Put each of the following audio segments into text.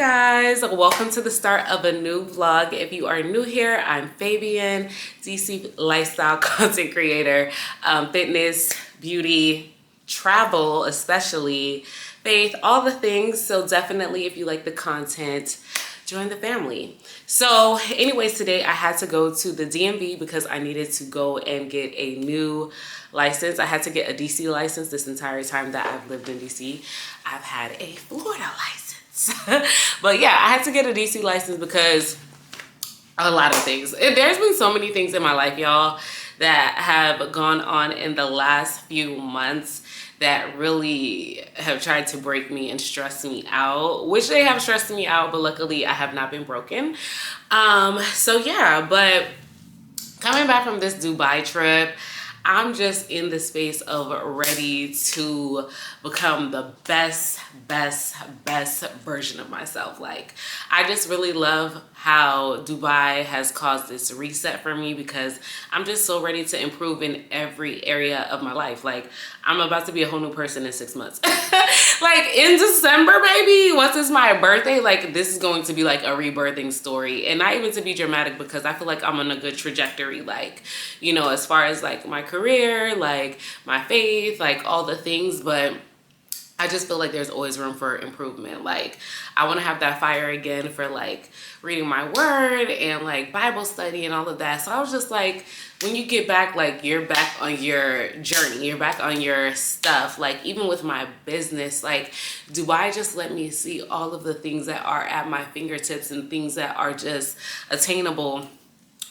Guys, welcome to the start of a new vlog. If you are new here, I'm Fabienne, DC lifestyle content creator, fitness, beauty, travel, especially faith, all the things. So definitely, if you like the content, join the family. So anyways, today I had to go to the DMV because I needed to go and get a new license. I had to get a DC license. This entire time that I've lived in DC, I've had a Florida license. But yeah, I had to get a DC license because a lot of things. There's been so many things in my life, y'all, that have gone on in the last few months that really have tried to break me and stress me out, which they have stressed me out, but luckily I have not been broken. So yeah, but coming back from this Dubai trip, I'm just in the space of ready to become the best version of myself. Like, I just really love how Dubai has caused this reset for me because I'm just so ready to improve in every area of my life. Like, I'm about to be a whole new person in 6 months. Like, in December, baby, once it's my birthday, like, this is going to be like a rebirthing story. And not even to be dramatic, because I feel like I'm on a good trajectory, like, you know, as far as like my career, like my faith, like all the things. But I just feel like there's always room for improvement. Like, I want to have that fire again for like reading my word and like Bible study and all of that. So I was just like, when you get back, like, you're back on your journey, you're back on your stuff. Like, even with my business, like, Dubai just let me see all of the things that are at my fingertips and things that are just attainable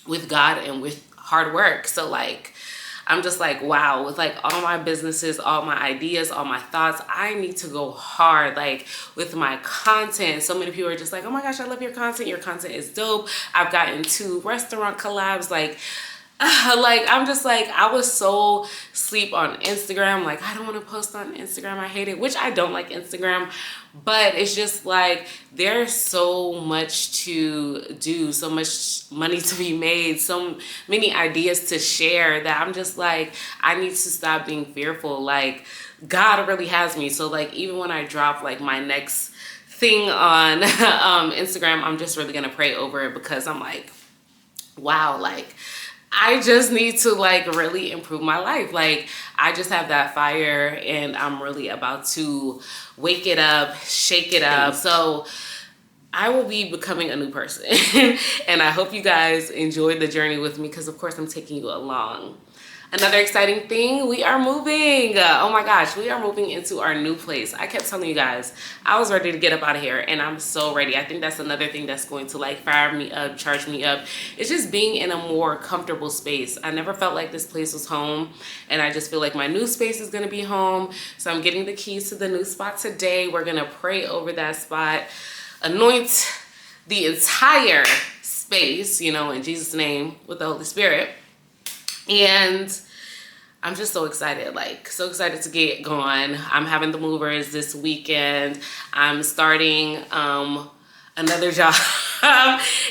with God and with hard work. So like, I'm just like, wow, with like all my businesses, all my ideas, all my thoughts, I need to go hard, like, with my content. So many people are just like, oh my gosh, I love your content. Your content is dope. I've gotten 2 restaurant collabs. Like, I'm just like, I was so sleep on Instagram. Like, I don't want to post on Instagram. I hate it, which I don't like Instagram, but it's just like, there's so much to do, so much money to be made, so many ideas to share that I'm just like, I need to stop being fearful. Like, God really has me. So like, even when I drop like my next thing on Instagram, I'm just really gonna pray over it, because I'm like, wow, like, I just need to like really improve my life. Like, I just have that fire and I'm really about to wake it up, shake it up. So I will be becoming a new person. And I hope you guys enjoyed the journey with me, because of course I'm taking you along. Another exciting thing, we are moving. Oh my gosh, we are moving into our new place. I kept telling you guys, I was ready to get up out of here, and I'm so ready. I think that's another thing that's going to like fire me up, charge me up. It's just being in a more comfortable space. I never felt like this place was home, and I just feel like my new space is gonna be home. So I'm getting the keys to the new spot today. We're gonna pray over that spot, anoint the entire space, you know, in Jesus' name, with the Holy Spirit. And I'm just so excited, like, so excited to get going. I'm having the movers this weekend. I'm starting another job.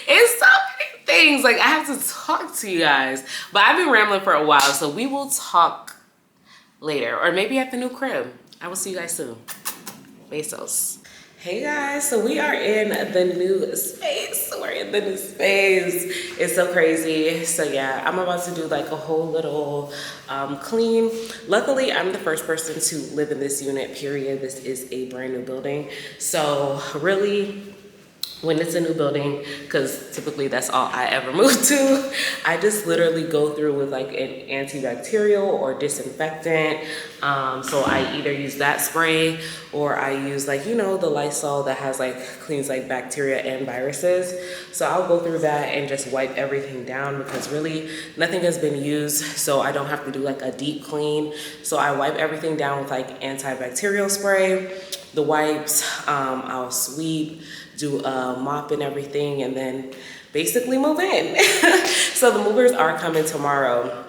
It's so many things. Like, I have to talk to you guys. But I've been rambling for a while, so we will talk later. Or maybe at the new crib. I will see you guys soon. Besos. Hey guys, so we are in the new space. We're in the new space. It's so crazy. So yeah, I'm about to do like a whole little clean. Luckily, I'm the first person to live in this unit, period. This is a brand new building. So really, when it's a new building, because typically that's all I ever move to, I just literally go through with like an antibacterial or disinfectant. So I either use that spray, or I use like, you know, the Lysol that has like, cleans like bacteria and viruses. So I'll go through that and just wipe everything down, because really nothing has been used, so I don't have to do like a deep clean. So I wipe everything down with like antibacterial spray, the wipes, I'll sweep, do a mop and everything, and then basically move in. So the movers are coming tomorrow.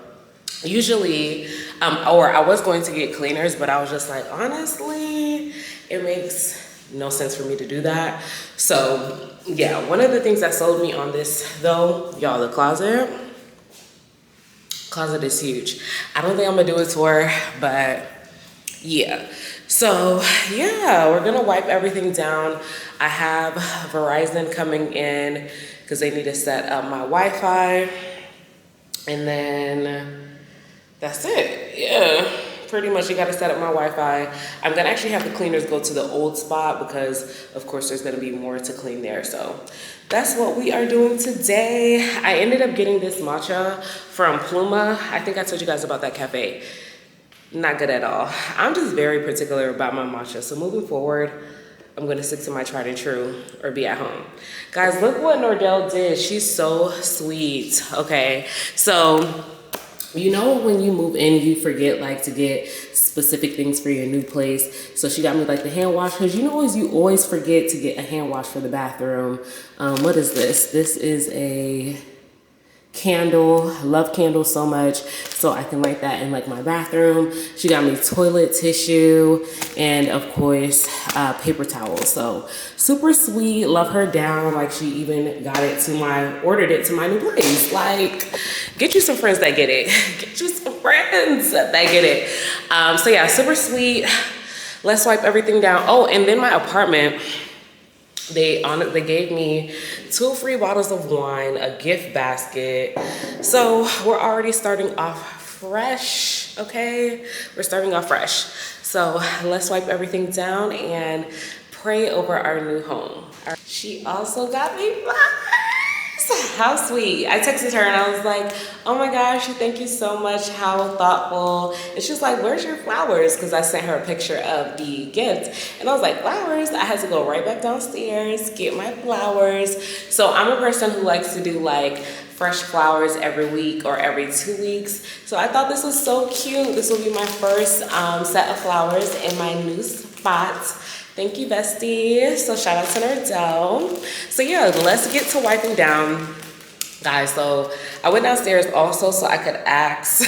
Usually, or I was going to get cleaners, but I was just like, honestly, it makes no sense for me to do that. So yeah, one of the things that sold me on this though, y'all, the closet is huge. I don't think I'm gonna do a tour, but yeah. So yeah, we're gonna wipe everything down. I have Verizon coming in because they need to set up my Wi-Fi. And then that's it. Yeah, pretty much you got to set up my Wi-Fi. I'm gonna actually have the cleaners go to the old spot because of course there's gonna be more to clean there. So that's what we are doing today. I ended up getting this matcha from Pluma. I think I told you guys about that cafe. Not good at all. I'm just very particular about my matcha. So moving forward, I'm gonna stick to my tried and true or be at home. Guys, look what Nordell did. She's so sweet, okay? So, you know when you move in, you forget like to get specific things for your new place. So she got me like the hand wash, because you always forget to get a hand wash for the bathroom. What is this? This is a candle. I love candles so much, so I can light that in like my bathroom. She got me toilet tissue and of course paper towels. So super sweet, love her down. Like she even ordered it to my new place. Like, get you some friends that get it. Get you some friends that get it. So yeah, super sweet. Let's wipe everything down. Oh, and then my apartment, they gave me 2 free bottles of wine, a gift basket. So we're already starting off fresh, okay? We're starting off fresh. So let's wipe everything down and pray over our new home. She also got me flowers. How sweet. I texted her and I was like, oh my gosh, thank you so much, how thoughtful. And she was like, where's your flowers? Because I sent her a picture of the gift. And I was like, flowers? I had to go right back downstairs, get my flowers. So I'm a person who likes to do like fresh flowers every week or every 2 weeks. So I thought this was so cute. This will be my first set of flowers in my new spot. Thank you, bestie. So shout out to Nordell. So yeah, let's get to wiping down. Guys, so I went downstairs also so I could ask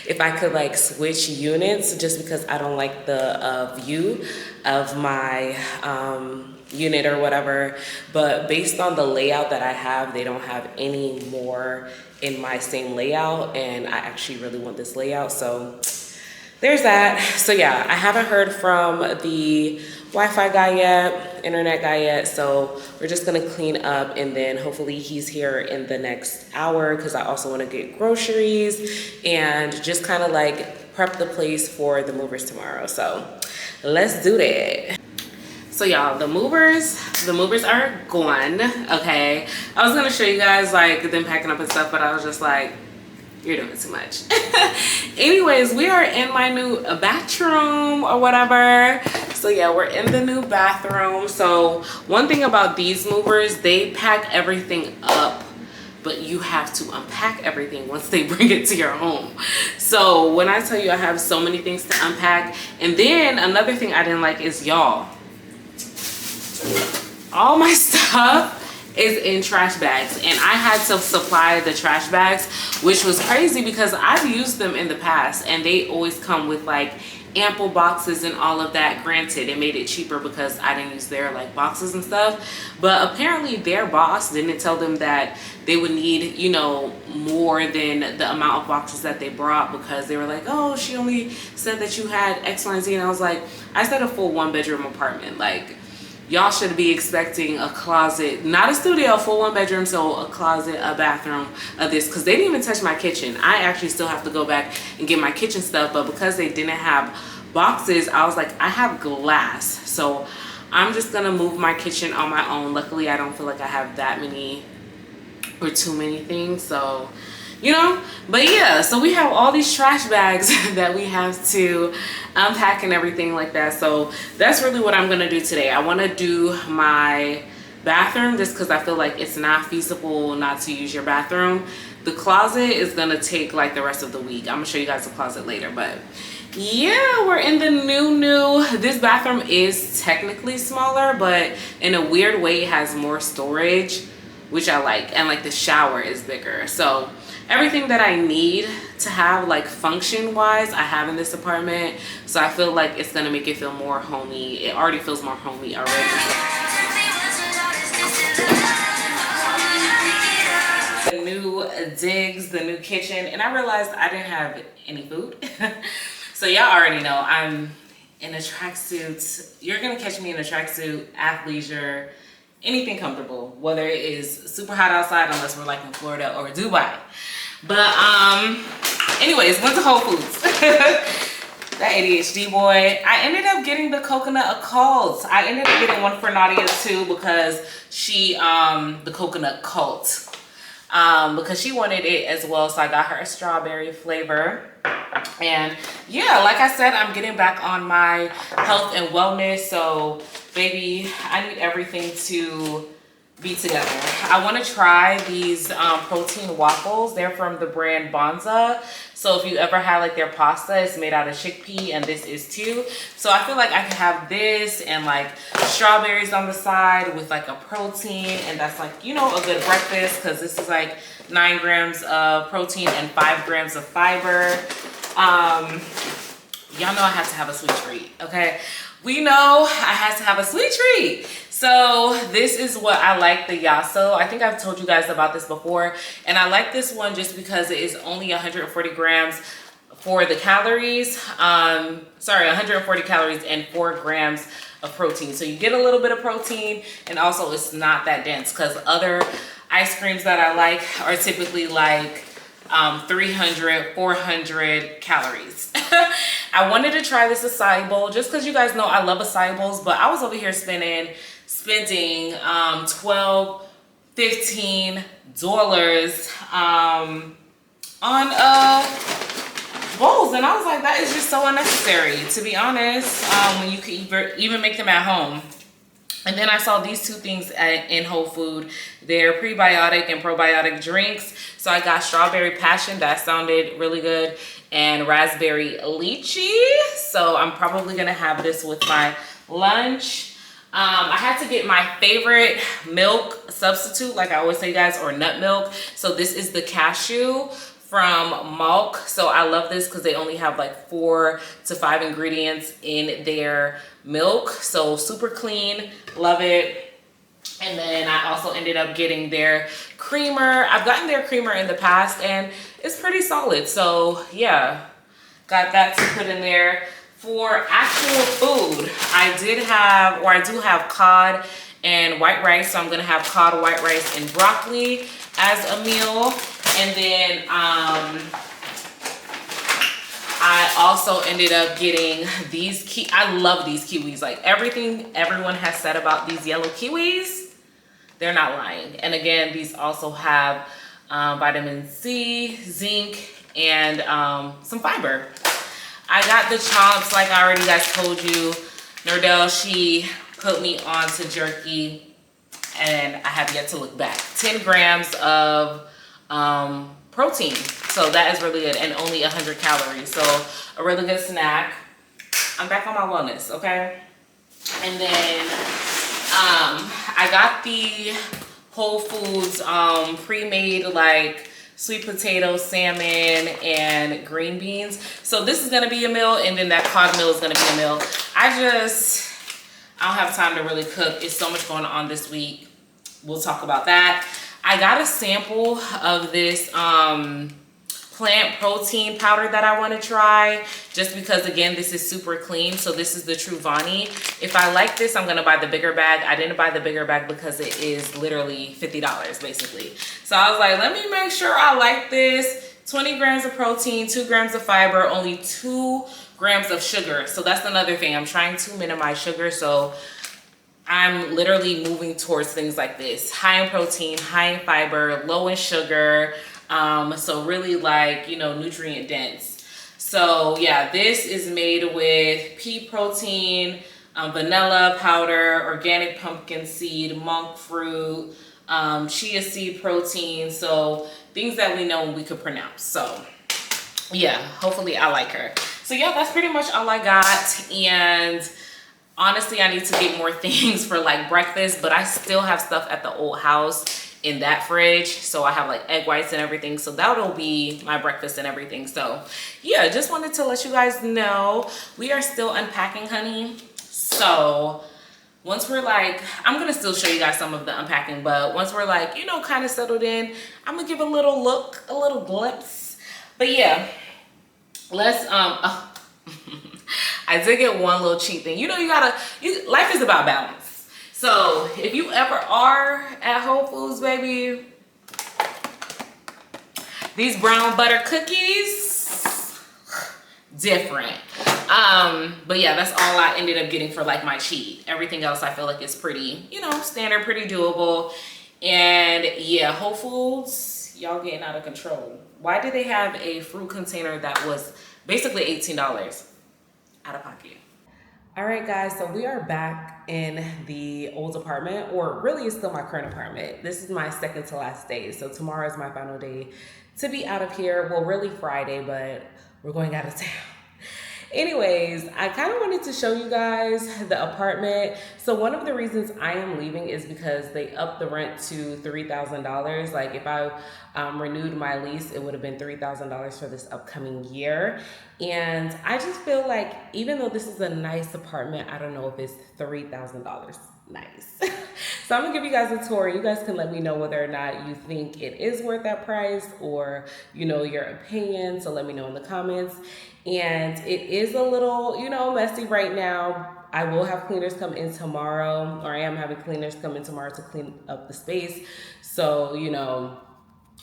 if I could like switch units, just because I don't like the view of my unit or whatever. But based on the layout that I have, they don't have any more in my same layout, and I actually really want this layout. So there's that. So yeah, I haven't heard from the Wi-Fi guy yet, internet guy yet, so we're just gonna clean up and then hopefully he's here in the next hour, because I also want to get groceries and just kind of like prep the place for the movers tomorrow. So let's do that. So y'all, the movers are gone, okay? I was gonna show you guys like them packing up and stuff, but I was just like, you're doing too much. Anyways, we are in my new bathroom or whatever. So yeah, we're in the new bathroom. So one thing about these movers, they pack everything up, but you have to unpack everything once they bring it to your home. So when I tell you I have so many things to unpack, and then another thing I didn't like is, y'all, all my stuff is in trash bags, and I had to supply the trash bags, which was crazy because I've used them in the past and they always come with like ample boxes and all of that. Granted, it made it cheaper because I didn't use their like boxes and stuff, but apparently their boss didn't tell them that they would need, you know, more than the amount of boxes that they brought, because they were like, oh, she only said that you had X, Y, and Z. And I was like, I said a full 1-bedroom apartment. Like, y'all should be expecting a closet, not a studio, full 1-bedroom, so a closet, a bathroom of this, because they didn't even touch my kitchen. I actually still have to go back and get my kitchen stuff, but because they didn't have boxes, I was like, I have glass, so I'm just gonna move my kitchen on my own. Luckily, I don't feel like I have that many or too many things, so you know. But yeah, so we have all these trash bags that we have to unpack and everything like that. So that's really what I'm gonna do today. I want to do my bathroom just because I feel like it's not feasible not to use your bathroom. The closet is gonna take like the rest of the week. I'm gonna show you guys the closet later, but yeah, we're in the new. This bathroom is technically smaller, but in a weird way it has more storage, which I like, and like the shower is bigger. So everything that I need to have like function wise, I have in this apartment. So I feel like it's gonna make it feel more homey. It already feels more homey already. The new digs, the new kitchen, and I realized I didn't have any food. So y'all already know I'm in a tracksuit. You're gonna catch me in a tracksuit, athleisure, anything comfortable, whether it is super hot outside, unless we're like in Florida or Dubai. But anyways, went to Whole Foods. That ADHD boy. I ended up getting the coconut occult. I ended up getting one for Nadia too, because she the coconut cult, because she wanted it as well. So I got her a strawberry flavor. And yeah, like I said, I'm getting back on my health and wellness. So baby, I need everything to be together. I want to try these protein waffles. They're from the brand Bonza. So if you ever had like their pasta, it's made out of chickpea, and this is too. So I feel like I can have this and like strawberries on the side with like a protein, and that's like, you know, a good breakfast, because this is like 9 grams of protein and 5 grams of fiber. Y'all know I have to have a sweet treat, okay? We know I have to have a sweet treat. So this is what I like, the Yasso. I think I've told you guys about this before. And I like this one just because it is only 140 grams for the calories. Sorry, 140 calories and 4 grams of protein. So you get a little bit of protein, and also it's not that dense, because other ice creams that I like are typically like 300, 400 calories. I wanted to try this acai bowl just because you guys know I love acai bowls, but I was over here spending $12, $15 on bowls, and I was like, that is just so unnecessary, to be honest, when you could even make them at home. And then I saw these two things in Whole Food. They're prebiotic and probiotic drinks. So I got strawberry passion, that sounded really good, and raspberry lychee. So I'm probably gonna have this with my lunch. I had to get my favorite milk substitute, like I always say, guys, or nut milk. So this is the cashew from Malk. So I love this because they only have like 4 to 5 ingredients in their milk. So super clean, love it. And then I also ended up getting their creamer. I've gotten their creamer in the past and it's pretty solid. So yeah, got that to put in there. For actual food, I do have cod and white rice. So I'm gonna have cod, white rice, and broccoli as a meal. And then I also ended up getting these I love these kiwis. Like everything everyone has said about these yellow kiwis, they're not lying. And again, these also have vitamin C, zinc, and some fiber. I got the chomps, like I already guys told you. Nordell, she put me on to jerky, and I have yet to look back. 10 grams of protein, so that is really good, and only 100 calories, so a really good snack. I'm back on my wellness, okay? And then I got the Whole Foods pre-made like sweet potato, salmon, and green beans. So this is gonna be a meal, and then that cod meal is gonna be a meal. I don't have time to really cook. It's so much going on this week. We'll talk about that. I got a sample of this plant protein powder that I want to try, just because again, this is super clean. So this is the Truvani. If I like this, I'm gonna buy the bigger bag. I didn't buy the bigger bag because it is literally $50 basically. So I was like, let me make sure I like this. 20 grams of protein, 2 grams of fiber, only 2 grams of sugar. So that's another thing. I'm trying to minimize sugar. So I'm literally moving towards things like this: high in protein, high in fiber, low in sugar. So really like, you know, nutrient dense. So yeah, this is made with pea protein, vanilla powder, organic pumpkin seed, monk fruit, chia seed protein. So things that we know we could pronounce. So yeah, hopefully I like her. So yeah, that's pretty much all I got. And honestly, I need to get more things for like breakfast, but I still have stuff at the old house in that fridge. So I have like egg whites and everything. So that'll be my breakfast and everything. So yeah, just wanted to let you guys know we are still unpacking, honey. So once we're like, I'm gonna still show you guys some of the unpacking, but once we're like, you know, kind of settled in, I'm gonna give a little look, a little glimpse. But yeah, let's I did get one little cheat thing. You know, life is about balance. So if you ever are at Whole Foods, baby, these brown butter cookies, different. But yeah, that's all I ended up getting for like my cheat. Everything else I feel like is pretty, you know, standard, pretty doable. And yeah, Whole Foods, y'all getting out of control. Why did they have a fruit container that was basically $18 out of pocket? All right, guys, so we are back in the old apartment, or really it's still my current apartment. This is my second to last day. So tomorrow is my final day to be out of here. Well, really Friday, but we're going out of town. Anyways, I kind of wanted to show you guys the apartment. So one of the reasons I am leaving is because they upped the rent to $3,000. Like if I renewed my lease, it would have been $3,000 for this upcoming year. And I just feel like even though this is a nice apartment, I don't know if it's $3,000 nice. So I'm gonna give you guys a tour. You guys can let me know whether or not you think it is worth that price, or you know, your opinion. So let me know in the comments. And it is a little, you know, messy right now. I will have cleaners come in tomorrow, or I am having cleaners come in tomorrow to clean up the space. So, you know,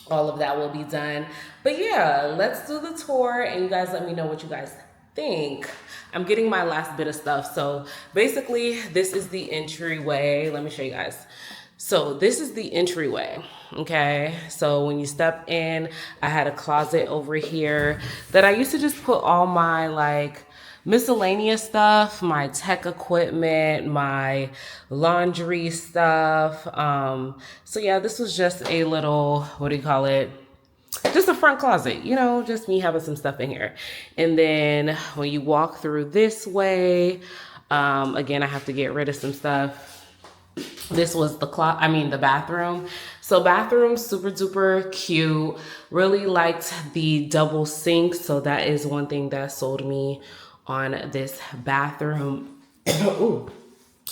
all of that will be done. But yeah, let's do the tour and you guys let me know what you guys think. I'm getting my last bit of stuff. So basically this is the entryway. Let me show you guys. So this is the entryway, okay? So when you step in, I had a closet over here that I used to just put all my like miscellaneous stuff, my tech equipment, my laundry stuff. So yeah, this was just a little, what do you call it? Just a front closet, you know, just me having some stuff in here. And then when you walk through this way, again, I have to get rid of some stuff. This was the bathroom. So bathroom, super duper cute. Really liked the double sink. So that is one thing that sold me on this bathroom. Ooh.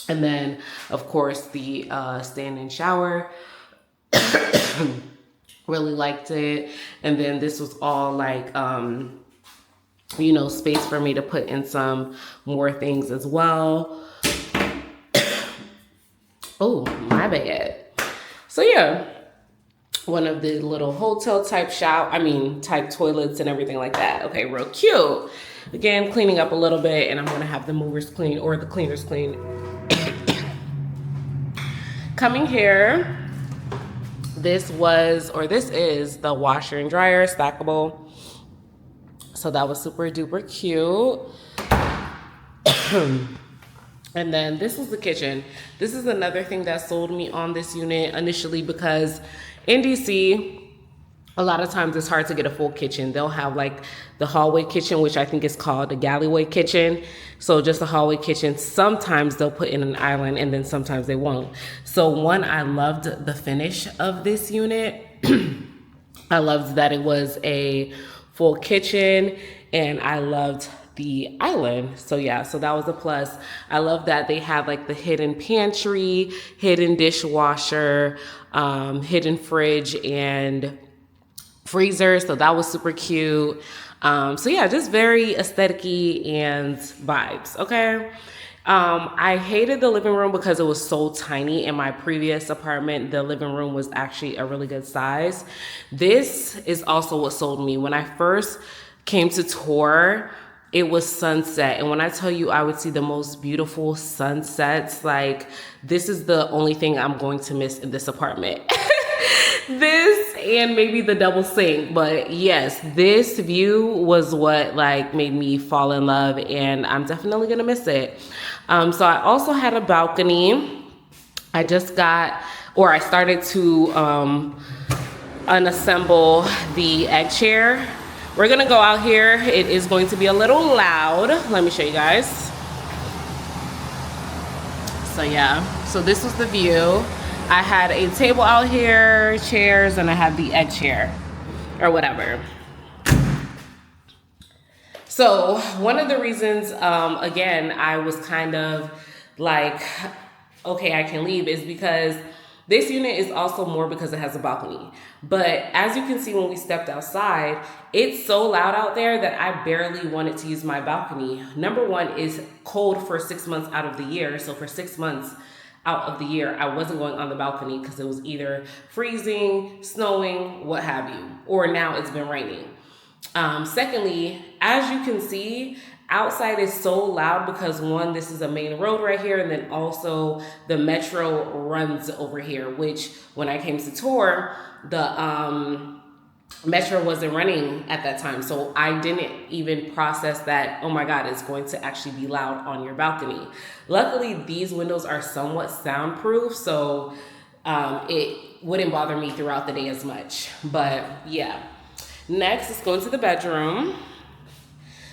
And then of course the stand-in shower. Really liked it. And then this was all like, you know, space for me to put in some more things as well. Oh, my bad. So yeah, one of the little hotel type type toilets and everything like that. Okay, real cute. Again, cleaning up a little bit, and I'm gonna have the movers clean or the cleaners clean. Coming here, this is the washer and dryer, stackable. So that was super duper cute. And then this was the kitchen. This is another thing that sold me on this unit initially, because in DC, a lot of times it's hard to get a full kitchen. They'll have like the hallway kitchen, which I think is called the gallery kitchen. So just a hallway kitchen. Sometimes they'll put in an island and then sometimes they won't. So one, I loved the finish of this unit. I loved that it was a full kitchen, and I loved the island. So yeah, so that was a plus. I love that they have like the hidden pantry, hidden dishwasher, hidden fridge and freezer. So that was super cute. So yeah, just very aesthetic-y and vibes, okay? I hated the living room because it was so tiny. In my previous apartment, the living room was actually a really good size. This is also what sold me. When I first came to tour, it was sunset. And when I tell you I would see the most beautiful sunsets, like this is the only thing I'm going to miss in this apartment. This and maybe the double sink. But yes, this view was what like made me fall in love, and I'm definitely gonna miss it. So I also had a balcony. I started to unassemble the egg chair. We're gonna go out here. It is going to be a little loud. Let me show you guys. So yeah, so this was the view. I had a table out here, chairs, and I had the egg chair or whatever. So one of the reasons, again, I was kind of like, okay, I can leave, is because This unit is also more because it has a balcony. But as you can see when we stepped outside, it's so loud out there that I barely wanted to use my balcony. Number one, is cold for 6 months out of the year. So for 6 months out of the year, I wasn't going on the balcony because it was either freezing, snowing, what have you, or now it's been raining. Secondly, as you can see, outside is so loud because one, this is a main road right here, and then also the metro runs over here, which when I came to tour, the metro wasn't running at that time. So I didn't even process that, oh my God, it's going to actually be loud on your balcony. Luckily, these windows are somewhat soundproof, so it wouldn't bother me throughout the day as much. But yeah. Next, let's go into the bedroom.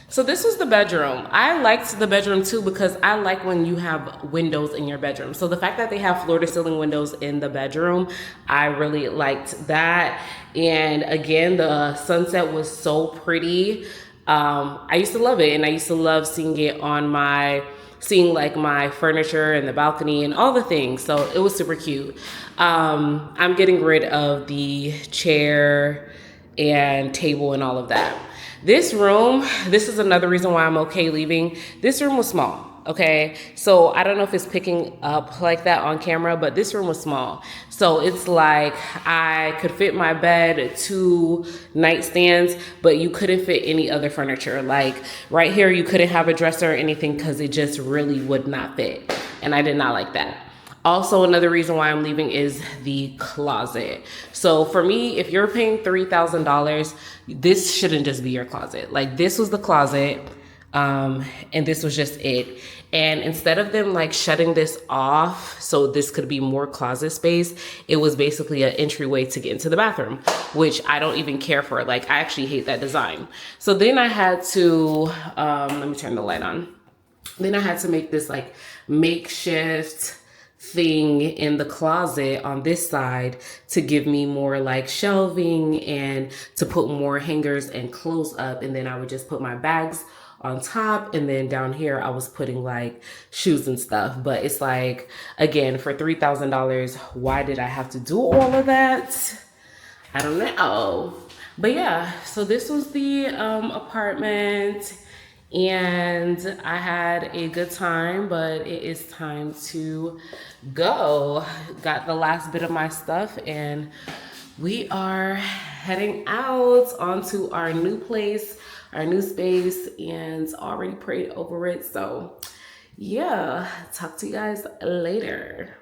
So this was the bedroom. I liked the bedroom too because I like when you have windows in your bedroom. So the fact that they have floor to ceiling windows in the bedroom, I really liked that. And again, the sunset was so pretty. I used to love it, and I used to love seeing it on seeing like my furniture and the balcony and all the things. So it was super cute. I'm getting rid of the chair and table and all of that. This room, this is another reason why I'm okay leaving. This room was small, okay? So I don't know if it's picking up like that on camera, but this room was small. So it's like I could fit my bed, 2 nightstands, but you couldn't fit any other furniture. Like right here, you couldn't have a dresser or anything because it just really would not fit. And I did not like that. Also, another reason why I'm leaving is the closet. So for me, if you're paying $3,000, this shouldn't just be your closet. Like this was the closet, and this was just it. And instead of them like shutting this off so this could be more closet space, it was basically an entryway to get into the bathroom, which I don't even care for. Like I actually hate that design. So then I had to, let me turn the light on. Then I had to make this like makeshift thing in the closet on this side to give me more like shelving and to put more hangers and clothes up. And then I would just put my bags on top, and then down here I was putting like shoes and stuff. But it's like, again, for $3,000, why did I have to do all of that? I don't know. But yeah, so this was the apartment. And I had a good time, but it is time to go. Got the last bit of my stuff, and we are heading out onto our new place, our new space, and already prayed over it. So yeah, talk to you guys later.